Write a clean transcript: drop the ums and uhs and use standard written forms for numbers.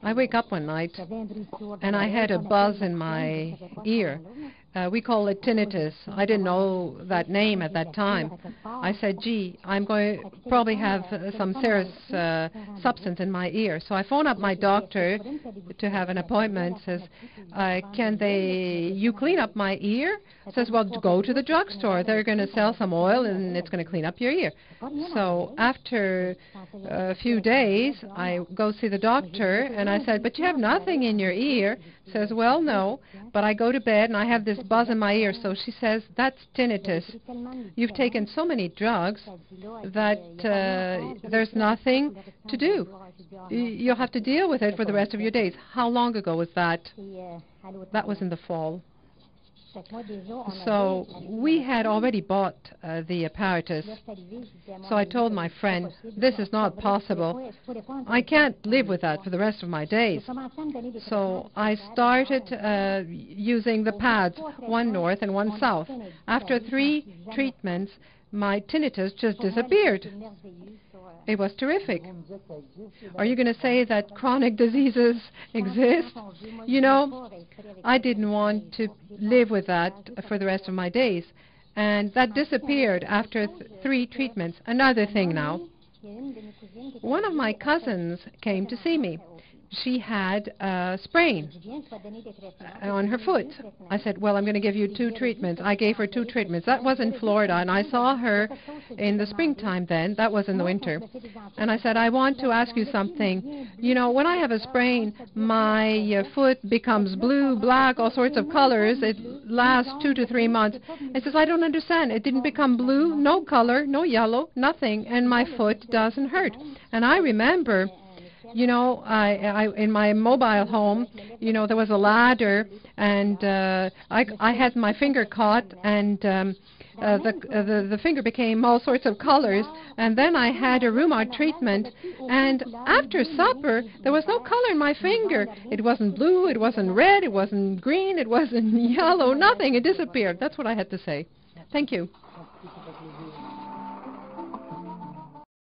I wake up one night and I had a buzz in my ear. We call it tinnitus. I didn't know that name at that time. I said, gee, I'm going to probably have some serious substance in my ear. So I phone up my doctor to have an appointment. Says, you clean up my ear? Says, well, go to the drugstore. They're going to sell some oil and it's going to clean up your ear. So after a few days, I go see the doctor and I said, but you have nothing in your ear. Says, well, no, but I go to bed and I have this buzz in my ear. So she says, that's tinnitus. You've taken so many drugs that there's nothing to do. You'll have to deal with it for the rest of your days. How long ago was that? That was in the fall. So we had already bought the apparatus. So I told my friend, this is not possible. I can't live with that for the rest of my days. So I started using the pads, one north and one south. After 3 treatments, my tinnitus just disappeared. It was terrific. Are you going to say that chronic diseases exist? You know, I didn't want to live with that for the rest of my days. And that disappeared after 3 treatments. Another thing now. One of my cousins came to see me. She had a sprain on her foot. I said, well, I'm going to give you 2 treatments. I gave her 2 treatments. That was in Florida, and I saw her in the springtime then. That was in the winter. And I said, I want to ask you something. You know, when I have a sprain, my foot becomes blue, black, all sorts of colors. It lasts 2 to 3 months. I says, I don't understand. It didn't become blue, no color, no yellow, nothing, and my foot doesn't hurt. And I remember, you know, I in my mobile home, you know, there was a ladder, and I had my finger caught, and the finger became all sorts of colors, and then I had a RHUMART treatment, and after supper, there was no color in my finger. It wasn't blue, it wasn't red, it wasn't green, it wasn't yellow, nothing. It disappeared. That's what I had to say. Thank you.